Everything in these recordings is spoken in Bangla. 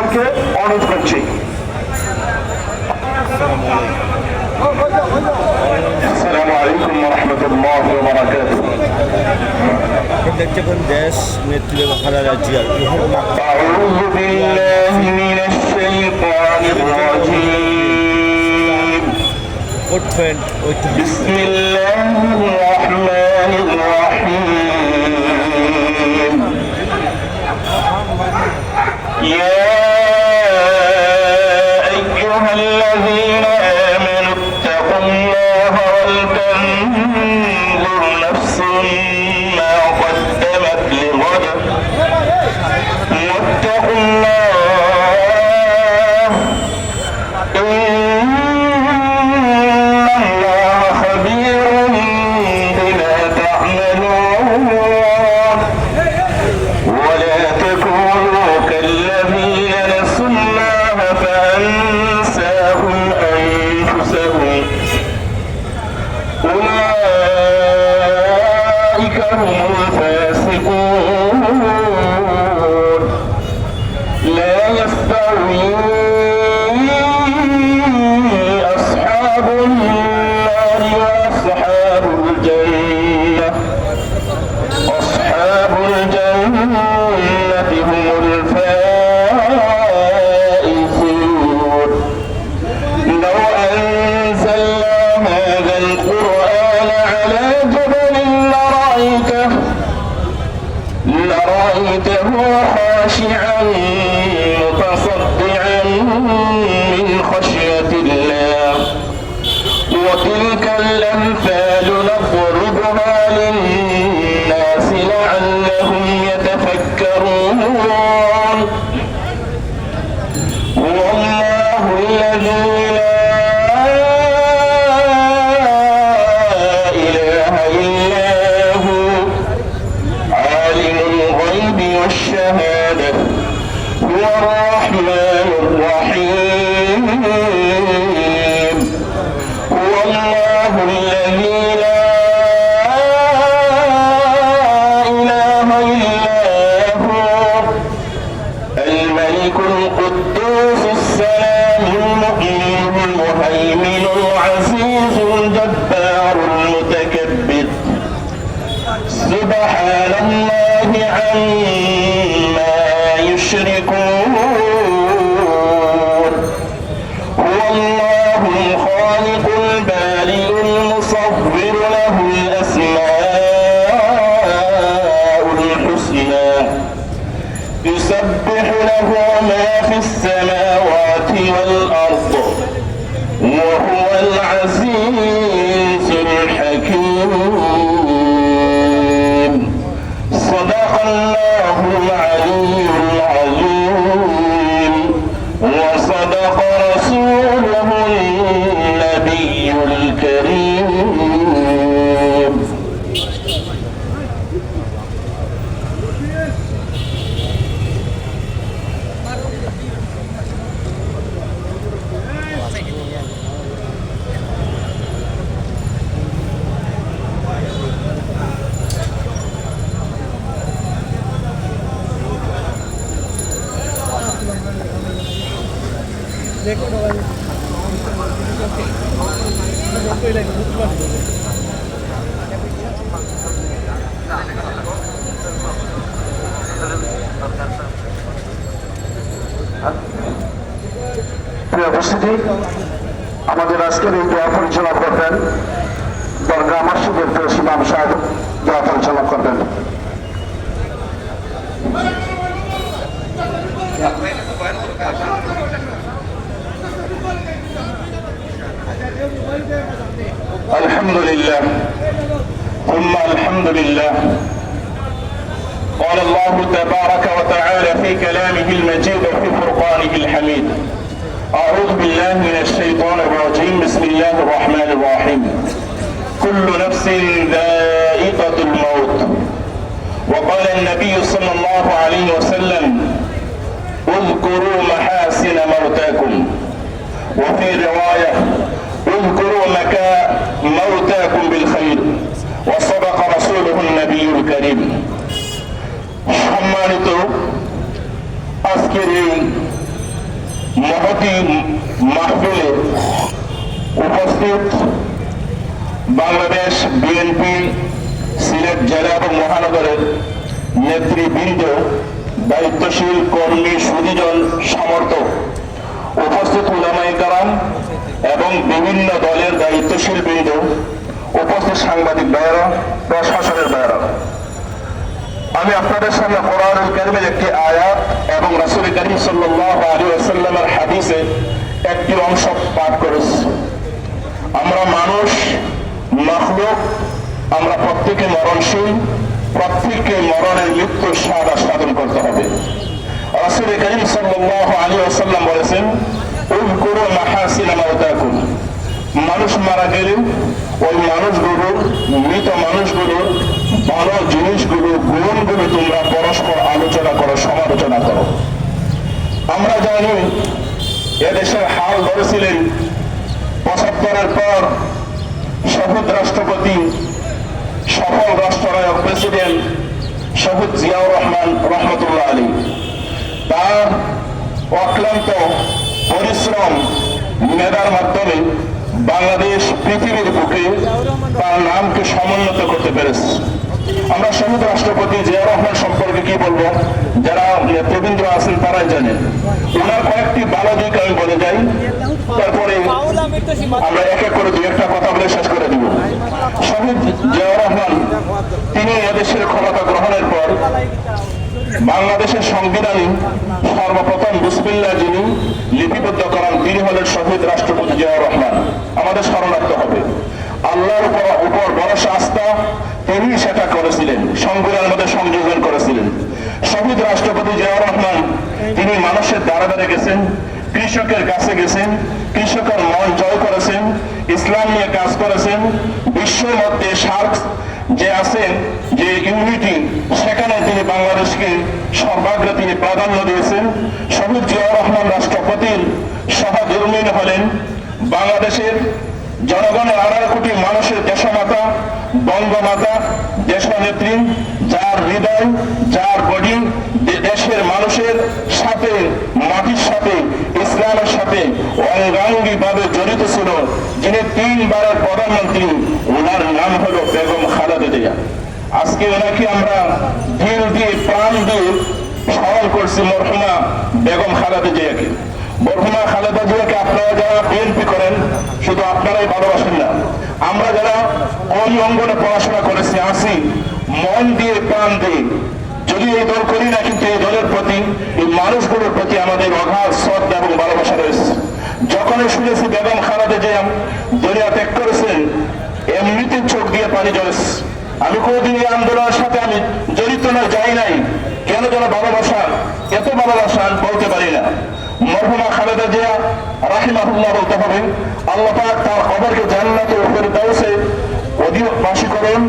সভাপতিদেরকে অনুরোধ করছি। আসসালামু আলাইকুম ওয়া রাহমাতুল্লাহি ওয়া বারাকাতুহু। দেখতে পান দেশ নেত্রী খালেদা জিয়ার আউযু বিল্লাহি মিনাশ শাইতানির রাজীম। বিসমিল্লাহির রাহমানির রাহিম। ইয়া আইয়ুহাল্লাযীনা আমানু ইত্তাকুল্লাহা ওয়াল তানজুর নাফসুম মা قدمت لغد واتقوا الله إن الله خبير بما تعملون ولا تكونوا كالذين نسوا الله فأنساهم أنفسهم أولئك هم الفاسقون لا يستوي أصحاب النار وأصحاب الجنة أصحاب الجنة هم الفائزون لو أنزلنا هذا القرآن على جبل لرأيته خاشعا متصدعا من خشية الله وتلك الأمثال نضربها للناس لعلهم يتفكرون والله الذي لا إله إلا هو عالم الغيب والشهادة هو الرحمن الرحيم هو الله الذي لا إله إلا هو الملك القدوس السلام المؤمن المهيمن العزيز الجبار المتكبر سبحان الله عما يشركون هو الله الخالق البارئ المصور له الأسماء الحسنى يسبح له ما في السماوات والأرض وهو العزيز الحكيم صدق الله العلي العظيم وصدق رسوله النبي الكريم প্রিয় উপস্থিতি, আমাদের আজকের এই দোয়া পরিচালনা করবেন দরগা মসজিদের প্রেস ইমাম সাহেব। দোয়া পরিচালনা করবেন। আলহামদুলিল্লাহ ثم الحمد لله قال الله تبارك وتعالى في كلامه المجيد وفي فرقانه الحميد أعوذ بالله من الشيطان الرجيم بسم الله الرحمن الرحيم كل نفس ذائقة الموت وقال النبي صلى الله عليه وسلم اذكروا محاسن موتاكم وفي رواية اذكروا موتاكم بالخير وصدق رسوله النبي الكريم। সম্মানিত আজকের এই মহতী মাহফিলে উপস্থিত বাংলাদেশ বিএনপি সিলেট জেলা এবং মহানগরের নেতৃবৃন্দ, দায়িত্বশীল কর্মী, সুধীজন, সমর্থক, উপস্থিত উলামায়ে কেরাম এবং বিভিন্ন দলের দায়িত্বশীল বৃন্দ, উপস্থিত সাংবাদিক ভাইয়েরা, প্রশাসনের ভাইয়েরা, আমি আপনাদের সামনে কোরআনুল কারীমের একটি আয়াত এবং রাসূল কারীম সাল্লাল্লাহু আলাইহি ওয়াসাল্লামের হাদিসে একটি অংশ পাঠ করেছি। আমরা মানুষ, মাখলুক, আমরা প্রত্যেকে মরণশীল, প্রত্যেককে মরণের মৃত্যুর স্বাদ আস্বাদন করতে হবে। রাসূল কারীম সাল্লাল্লাহু আলাইহি ওয়াসাল্লাম বলেছেন, উযকুরু মাহাসিনা মাউতাকুম, মানুষ মারা গেলে ওই মানুষগুলোর, মৃত মানুষগুলোর ভালো জিনিসগুলো, গুণগুলো তোমরা পরস্পর আলোচনা করো, সমালোচনা করো। আমরা জানি এদেশের হাল ধরেছিলেন ৭৫-এর পর শহীদ রাষ্ট্রপতি, সফল রাষ্ট্রনায়ক প্রেসিডেন্ট শহীদ জিয়াউর রহমান রহমতুল্লাহ আলী। তার অক্লান্ত পরিশ্রম, মেধার মাধ্যমে বাংলাদেশ পৃথিবীর বুকে তার নামকে সমুন্নত করতে পেরেছে। আমরা শহীদ রাষ্ট্রপতি জিয়াউর রহমান সম্পর্কে কি বলবো, যারা নেতৃবৃন্দ আছেন তারাই জানেন। ওনার কয়েকটি ভালো দিক আমি বলে যাই, তারপরে আমরা এক এক করে দু একটা কথা বলে শেষ করে দিব। শহীদ জিয়াউর রহমান তিনি এদেশের ক্ষমতা গ্রহণের পর বাংলাদেশের সংবিধানে সর্বপ্রথম বিসমিল্লাহ যিনি লিপিবদ্ধ করান, তিনি হলেন শহীদ রাষ্ট্রপতি জিয়াউর রহমান। আমাদের স্মরণ রাখতে হবে, আল্লাহর উপর ভরসা, আস্থা, তিনি সেটা করেছিলেন, সংবিধানের মধ্যে সংযোজন করেছিলেন। শহীদ রাষ্ট্রপতি জিয়াউর রহমান তিনি মানুষের দ্বারা দ্বারে গেছেন, কৃষকের কাছে গেছেন, কৃষকের মন জয় করেছেন, ইসলাম নিয়ে কাজ করেছেন। বিশ্বের মধ্যে সার্ক যে আছেন, যে ইউনিটি, সেখানে তিনি বাংলাদেশকে সর্বাগ্রে তিনি প্রাধান্য দিয়েছেন। শহীদ জিয়াউর রহমান রাষ্ট্রপতির সহধর্মিণী হলেন বাংলাদেশের জনগণের ১৮ কোটি মানুষের দেশমাতা, বঙ্গমাতা, দেশনেত্রী, যার হৃদয়, যার বডি দেশের মানুষের সাথে, মাটির সাথে, ইসলামের সাথে অঙ্গাঙ্গি ভাবে জড়িত ছিল, যিনি ৩ বারের প্রধানমন্ত্রী, ওনার নাম হলো বেগম খালেদা জিয়া। আজকে ওনাকে আমরা দিল দিয়ে, প্রাণ দিয়ে স্মরণ করছি মরহুমা বেগম খালেদা জিয়াকে। মরহুমা খালেদা জিয়াকে আপনারা যারা বিএনপি করেন, শুধু আপনারাই ভালোবাসেন না, আমরা যারা কমি অঙ্গনে পড়াশোনা করেছি, আসি মন দিয়ে, প্রাণ দিয়ে, যদি এই দল করি না, কিন্তু এই দলের প্রতি, এই মানুষগুলোর প্রতি আমাদের অগাধ শ্রদ্ধা এবং ভালোবাসা রয়েছে। যখনই শুনেছি বেগম খালেদা জিয়া দুনিয়া ত্যাগ করেছেন, এমনিতে চোখ দিয়ে পানি ঝরেছে। আমি কোনোদিন এই আন্দোলনের সাথে আমি জড়িত না, যাই নাই, কেন যেন ভালোবাসা, এত ভালোবাসা আমি বলতে পারি না। মরহুমা খালেদা জিয়া রাহিমাহুল্লাহ বলতে হবে, আল্লাহ পাক তার কবরকে জান্নাতুল ফিরদাউসে অধিবাসী করুন।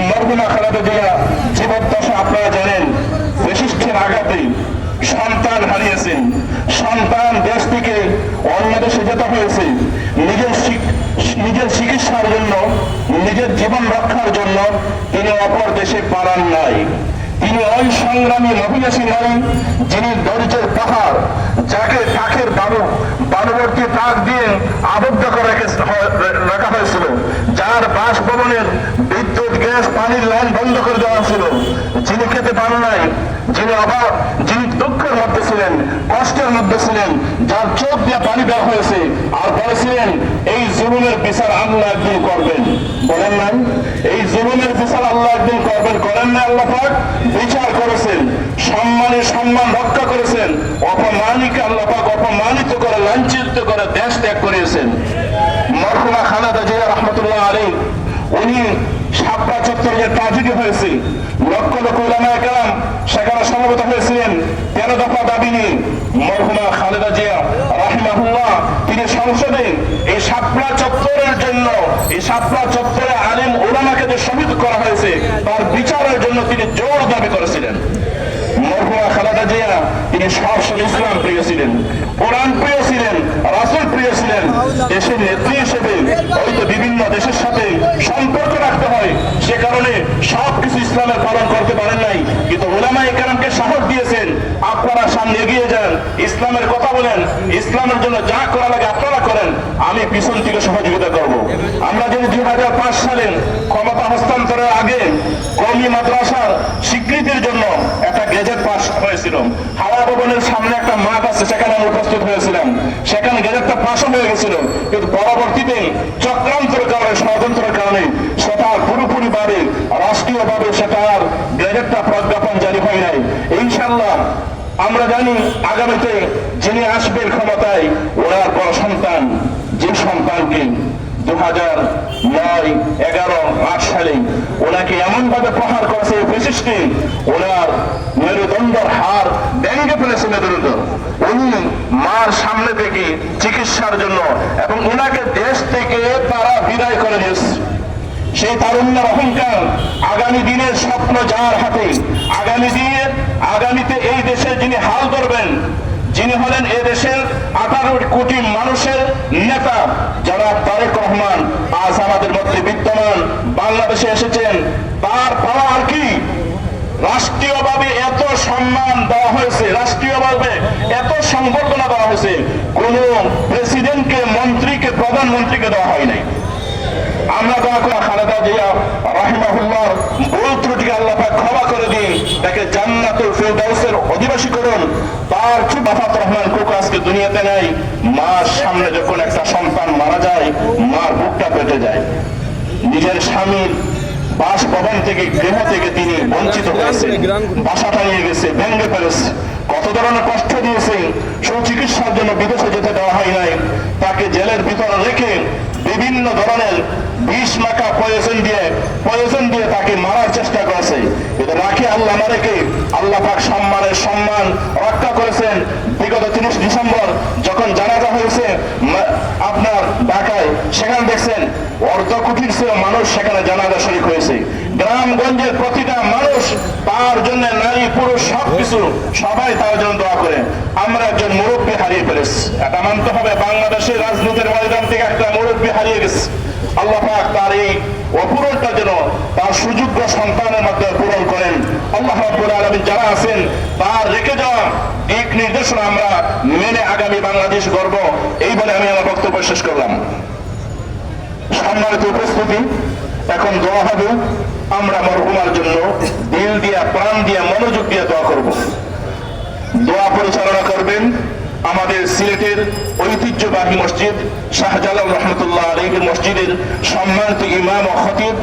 মরহুমা খালেদা জিয়া জীবদ্দশা আপনারা জানেন, ফ্যাসিস্টের আঘাতে সন্তান হারিয়েছেন, সন্তান দেশ থেকে অন্য দেশে যেতে হয়েছে, নিজের চিকিৎসার জন্য, নিজের জীবন রক্ষার জন্য তিনি অপর দেশে পালান নাই। তিনি ওই সংগ্রামী মহিষী নারী, যিনি ধৈর্যের পাহাড়, যাকে তাকের বানুবর্তী তাক দিয়ে আবদ্ধ করে রাখা হয়েছিল, যার বাসভবনের বিদ্যুৎ, গ্যাস, পানির লাইন বন্ধ করে দেওয়া ছিল, যিনি খেতে পান নাই, যিনি অভাব, যিনি দুঃখের মধ্যে ছিলেন, কষ্টের মধ্যে ছিলেন, যার চোখ দিয়ে পানি বের হয়েছে, আর বলেছিলেন এই জুলুমের বিচার আল্লাহ একদিন করবেন। বলেন নাই, এই জুলুমের বিচার আল্লাহ একদিন করবেন, করেন না? আল্লাহ পাক বিচার করেছেন, সম্মানের সম্মান রক্ষা করেছেন, অপমানিকে আল্লাহ পাক অপমানিত করে, লাঞ্ছিত করে দেশ ত্যাগ করিয়েছেন। মরহুমা খালেদা জিয়া রহমতুল্লাহ আলাইহি, উনি শাপলা চত্বরে যে ট্রাজেডি হয়েছে, লক্ষ লক্ষ উলামায়ে কেরাম সেখানে সমবেত হয়েছিলেন 13 দফা দাবি নিয়ে। মরহুমা খালেদা জিয়া রাহিমাহুল্লাহ তিনি সংসদে এই শাপলা চত্বরের জন্য, এই শাপলা চত্বরে আলেম উলামাকে যে শহীদ করা হয়েছে, তার বিচারের জন্য তিনি জোর দাবি করেছিলেন। মরহুমা খালেদা জিয়া তিনি সরাসরি ইসলাম প্রিয় ছিলেন, কোরআন প্রিয় ছিলেন, রাসূল প্রিয় ছিলেন। দেশের নেত্রী হিসেবে হয়তো বিভিন্ন দেশের সাথে সম্পর্ক রাখতে হয়, সে কারণে সবকিছু ইসলামের পালন করতে পারেন নাই, কিন্তু উলামায়ে কেরামকে সাহস দিয়েছেন, আপনারা সামনে এগিয়ে যান, ইসলামের কথা বলেন, ইসলামের জন্য যা করা লাগে আপনারা করেন, আমি পিছন থেকে সহযোগিতা করব। আমরা যদি 2005 সালে ক্ষমতা হস্তান্তরের আগে কওমি মাদ্রাসার স্বীকৃতির জন্য একটা গেজেট পাস হয়েছিল, হাওয়া ভবনের সামনে একটা মাঠ আছে, সেখানে আমি উপস্থিত হয়েছিলাম, সেখানে গেজেটটা পাস হয়ে গেছিল, কিন্তু পরবর্তীতে চক্রান্তের কারণে, ষড়যন্ত্রের কারণে সেটা পুরোপুরিভাবে রাষ্ট্রীয়ভাবে সেটার গেজেটটা প্রজ্ঞাপন জারি হয় নাই। ইনশাআল্লাহ আমরা জানি আগামীতে যিনি আসবেন ক্ষমতায়, ওনার বড় সন্তান, যে সন্তানকে 2009, 11, 8 সালে ওনাকে এমন ভাবে প্রহার করেছে ফ্যাসিস্টে, ওনার মেরুদণ্ডের হাড় ভেঙে ফেলেছে মেরুদণ্ড। উনি মার সামনে থেকে চিকিৎসার জন্য এবং ওনাকে দেশ থেকে তারা বিদায় করে দিয়েছে। সেই তারুণ্যের অহংকার, আগামী দিনের স্বপ্ন যার হাতে, আগামীতে এই দেশে যিনি হাল ধরবেন, যিনি হলেন এ দেশের 18 কোটি মানুষের নেতা জনাব তারেক রহমান, আজ আমাদের মধ্যে বিদ্যমান, বাংলাদেশে এসেছেন। তার পাওয়া আর কি? রাষ্ট্রীয়ভাবে এত সম্মান দেওয়া হয়েছে, রাষ্ট্রীয়ভাবে এত সংবর্ধনা দেওয়া হয়েছে, কোন প্রেসিডেন্টকে, মন্ত্রীকে, প্রধানমন্ত্রীকে দেওয়া হয় নাই। আমরা দোয়া করা খালেদা জিয়া রাহিমাহুল্লাহর ভুল ত্রুটিকে আল্লাহ পাক ক্ষমা করে দিন, তাকে জান্নাতুল ফিরদাউসের অধিবাসী করুন। তার বাফাত রহমান কোকো আজকে দুনিয়াতে নাই। মার সামনে যখন একটা সন্তান মারা যায়, মার বুকটা পেটে যায়। নিজের স্বামীর বাসভবন থেকে, গৃহ থেকে তিনি বঞ্চিত হয়েছে, বাসাটা নিয়ে গেছে, ভেঙে ফেলেছে, কত ধরনের কষ্ট দিয়েছে। সুচিকিৎসার জন্য বিদেশে যেতে দেওয়া হয় নাই, তাকে জেলের ভিতরে রেখে বিভিন্ন ধরনের বিষ মাখা পয়জন দিয়ে তাকে মারার চেষ্টা করেছে। কিন্তু রাখি আল্লাহ মারেকে আল্লাহ পাক সম্মান রক্ষা করেছেন। বিগত 30 ডিসেম্বর যখন জানাজা হয়েছে আপনার ঢাকায়, সেখানে দেখছেন অর্ধ কোটির চেয়ে মানুষ সেখানে জানাজা শরীক হয়েছে। গ্রামগঞ্জের প্রতিটা মানুষ তার জন্য, নারী পুরুষ সবাই তার জন্য দোয়া করে। আমরা একজন মুরব্বী হারিয়ে ফেলেছি, এটা মানতে হবে। বাংলাদেশের রাজনীতির ময়দান থেকে একটা মুরব্বী হারিয়ে গেছে। আল্লাহ পাক তার এই অপূরণটা যেন তার সুযোগ্য সন্তানের মাধ্যমে পূরণ করেন। আল্লাহ রাব্বুল আলামিন যারা আছেন তার রেখে যাওয়া দিক নির্দেশনা আমরা মেনে আগামী বাংলাদেশ গড়ব, এই বলে আমি আমার বক্তব্য শেষ করলাম। সম্মানিত উপস্থিতি, এখন দোয়া হবে। আমরা মরহুমার জন্য দিল দিয়া, প্রাণ দিয়া, মনোযোগ দিয়ে দোয়া করব। দোয়া পরিচালনা করবেন আমাদের সিলেটের ঐতিহ্যবাহী মসজিদ শাহজালাল রহমতুল্লাহ আলাইহির মসজিদের সম্মানিত ইমাম ও খতিব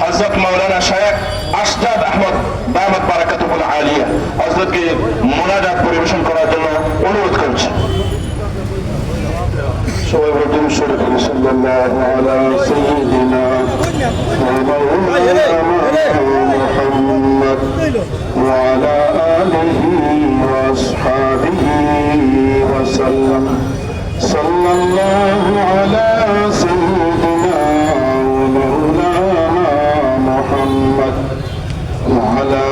হযরত মাওলানা শায়েখ আশজাদ আহমদ দামাত বারাকাতুহুল আলিয়া, হযরতকে মুনাজাত পরিবেশন করার জন্য অনুরোধ করছি। সবাই বলুন সাল্লাল্লাহু আলা সাইয়্যিদিনা ওয়া মাওলানা মুহাম্মদ ওয়া আলা আলিহি ওয়া আসহাবিহি ওয়া সাল্লাম। সাল্লাল্লাহু আলা সাইয়্যিদিনা ওয়া মাওলানা মুহাম্মদ ওয়া আলা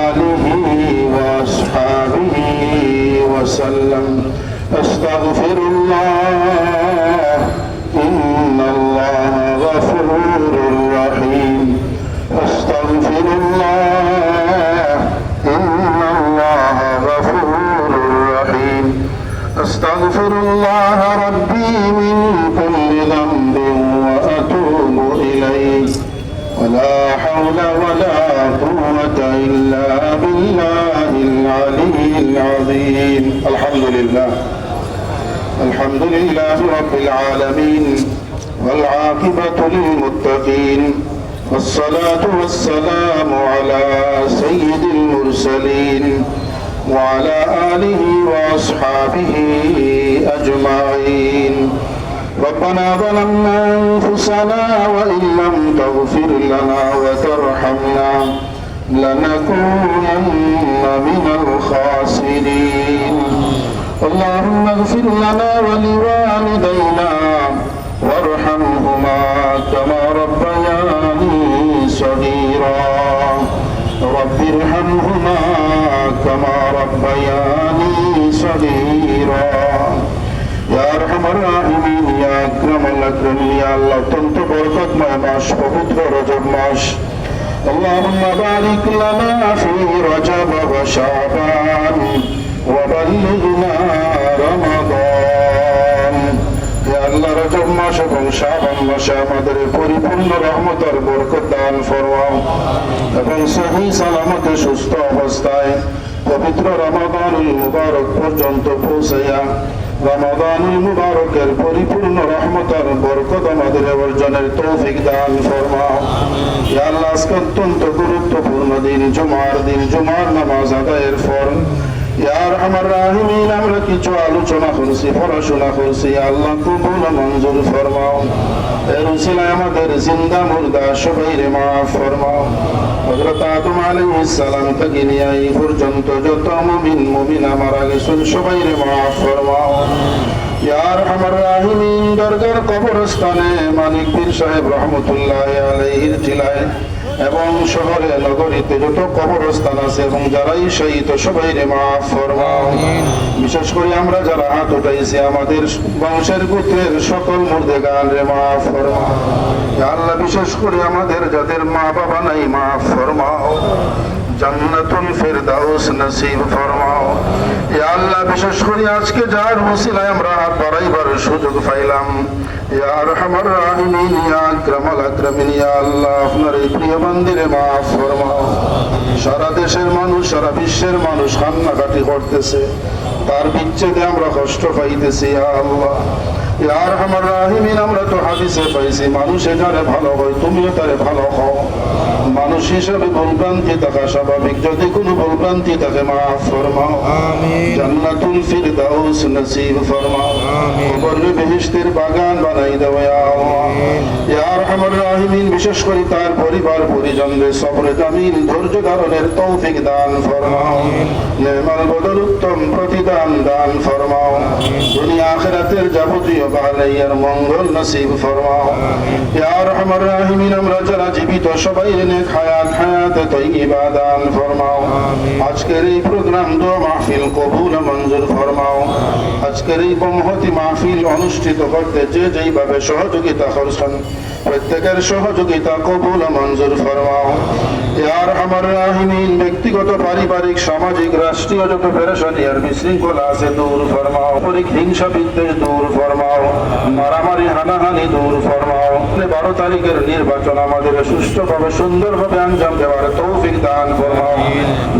আলিহি ওয়া আসহাবিহি ওয়া সাল্লাম। আস্তাগফিরুল্লাহ ইন্নাল্লাহা গফুরুর রহিম। আস্তাগফিরুল্লাহ ইন্নাল্লাহা গফুরুর রহিম। আস্তাগফিরুল্লাহ রাব্বি মিন কুল্লি যামবিন ওয়া আতুবু ইলাইহি ওয়া লা হাওলা ওয়া লা কুওয়াতা ইল্লা বিল্লাহিল আলিয়্যিল আযীম। আলহামদুলিল্লাহ الحمد لله رب العالمين والعاقبة للمتقين والصلاة والسلام على سيد المرسلين وعلى آله وأصحابه أجمعين. ربنا ظلمنا أنفسنا وإن لم تغفر لنا وترحمنا لنكونن من الخاسرين. اللهم اغفر لنا ولوالدينا وارحمهما كما ربياني صغيرا. رب ارحمهما كما ربياني صغيرا. يا ارحم الراحمين يا اكرم الاكرمين. يا الله অত্যন্ত বরকতময় মাস পবিত্র রজব মাস। اللهم بارك لنا في رجب وشعبان وبلغنا رمضان يا الله রজব মাস এবং শাবান মাসে আমাদের পরিপূর্ণ রহমতের বরকত দান ফরমাও এবং সহি সালামতে সুস্থ অবস্থায় পবিত্র রমাদানুল মুবারক পর্যন্ত পৌঁছাইয়া রমাদানুল মুবারকের পরিপূর্ণ রহমতের বরকত আমাদের অর্জনের তৌফিক দান ফরমাও ইয়া আল্লাহ আজকে অত্যন্ত গুরুত্বপূর্ণ দিন জুমার নামাজ আদায়ের পর ইয়া আরহামার রাহিমিন আমরা কিছু আলোচনা করছি পড়াশোনা করছি আল্লাহ কবুল মঞ্জুর ফরমাও এর উসিলায় আমাদের জিন্দা মুর্দা সবাইরে মাফ ফরমাও হযরত আদম আলাইহিস সালাম থেকে নিয়ে এই পর্যন্ত যত মুমিনা মারা গেছেন সবাইরে মাফ ফরমাও ইয়া আরহামার রাহিমিন দরগার কবরস্থানে মানিক পীর সাহেব রহমতুল্লাহ আলাইহির টিলায় এবং শহরে নগরীতে যত কবরস্থান আছে এবং যারাই শহীদ সবাইরে মাফ ফরমাও বিশেষ করে আমরা যারা হাত উঠাইছি আমাদের বংশের গোত্রের সকল মুর্দেগান রে মাফ ফরমাও ইয়া আল্লাহ বিশেষ করে আমাদের যাদের মা বাবা নাই মাফ ফরমাও জান্নাতুল ফিরদাউস নসিব ফরমাও ইয়া আল্লাহ বিশেষ করে আজকে যার ওসিলায় আমরা হাত বাড়াইবার সুযোগ পাইলাম ইয়া আরহামার রাহিমিন ইয়া আকরামাল আকরামিন ইয়া আল্লাহ আপনার এই প্রিয় বান্দিরে মাফ ফরমাও সারা দেশের মানুষ সারা বিশ্বের মানুষ কান্নাকাটি করতেছে তার বিচ্ছেদে আমরা কষ্ট পাইতেছি ইয়া আল্লাহ ইয়া আরহামার রাহিমিন আমরা তো হাদিসে পাইছি মানুষে যারে ভালো হয় তুমিও তারে ভালো হও মানুষ হিসাবে ভুলভ্রান্তি থাকা স্বাভাবিক যদি কোনো ভুলভ্রান্তি থাকে মাফ ফরমাও জান্নাতুল ফিরদাউস নসিব ফরমাও কবরে বেহেশতের বাগান বানাই দাও ইয়া আল্লাহ ইয়া আরহামার রাহিমিন বিশেষ করে তার পরিবার পরিজনদের সবরে জামিল ধৈর্য ধারণের তৌফিক দান ফরমাও নেমাল বদল উত্তম প্রতিদান দান ফরমাও দুনিয়া আখিরাতের যাবতীয় ভালাইয়ার মঙ্গল নসিব ফরমাও ইয়া আরহামার রাহিমিন আমরা যারা জীবিত সবাই নেক হায়াতে তয়্যিবা দান ফরমাও আজকের এই প্রোগ্রাম দোয়া মাহফিল কবুল মঞ্জুর ফরমাও আজকের এই মহতি মাহফিল অনুষ্ঠিত করতে যে যেইভাবে সহযোগিতা করছেন প্রত্যেকের সহযোগিতা কবুল মঞ্জুর ফরমাও ইয়া আরহামার রাহিমিন ব্যক্তিগত পারিবারিক সামাজিক রাষ্ট্রীয় যত পেরেশানি আর বিশৃঙ্খলা আছে দূর ফরমাও হিংসা বিদ্বেষ দূর ফরমাও মারামারি হানাহানি দূর ফরমাও 12 তারিখের নির্বাচন আমাদের সুষ্ঠুভাবে সুন্দরভাবে আঞ্জাম দেওয়ার তৌফিক দান ফরমাও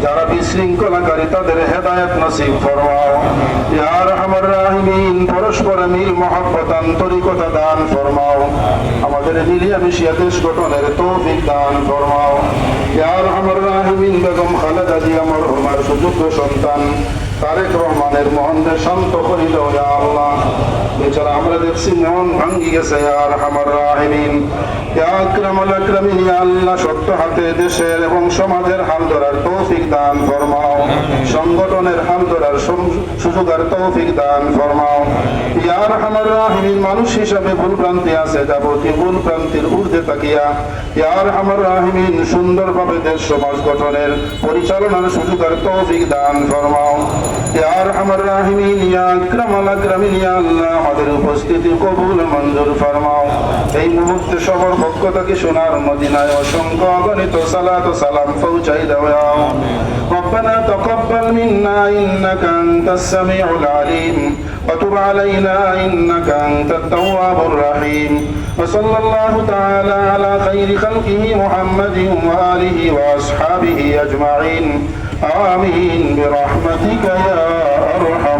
যারা বিশৃঙ্খলাকারী তাদের হেদায়েত নসিব ফরমাও ইয়া আরহামার রাহিমিন পরস্পর মিল মহব্বত আন্তরিকতা দান ফরমাও আমাদের মিলিয়া মিশিয়া দেশ গঠনের তৌফিক দান ফরমাও ইয়া আরহামার রাহিমিন বেগম খালেদা জিয়া মরহুমার সুযোগ্য সন্তান তারেক রহমানের মহনকে শান্ত করে দাও ইয়া আল্লাহ বেচারা আমরা দেখছি মন ভাঙ্গি গেছে ইয়া আরহামার রাহিমিন ইয়া আকরামাল আকরামিন ইয়া আল্লাহ সত্য হাতে দেশের এবং সমাজের হাল ধরার তৌফিক দান ফরমাও সংগঠনের হাল ধরার সুযোগ আর তৌফিক দান ফরমাও ইয়া আরহামার রাহিমিন মানুষ হিসাবে ভুলভ্রান্তি আছে যাবতীয় ভুলভ্রান্তির ঊর্ধ্বে তাকিয়া ইয়া আরহামার রাহিমিন সুন্দরভাবে দেশ সমাজ গঠনের পরিচালনার সুযোগ আর তৌফিক দান ফরমাও ইয়া আরহামার রাহিমিন ইয়া আকরামাল আকরামিন ইয়া আল্লাহ আমাদের উপস্থিতি কবুল মঞ্জুর ফরমাও এই মুহূর্তে সবার পক্ষ থেকে সোনার মদিনায় অসংখ্য অগণিত সালাত ও সালাম পৌঁছাই দাও ربنا تقبل منا إنك أنت السميع العليم وتب علينا إنك أنت التواب الرحيم وصلى الله تعالى على خير خلقه محمد وآله وأصحابه أجمعين آمين برحمتك يا أرحم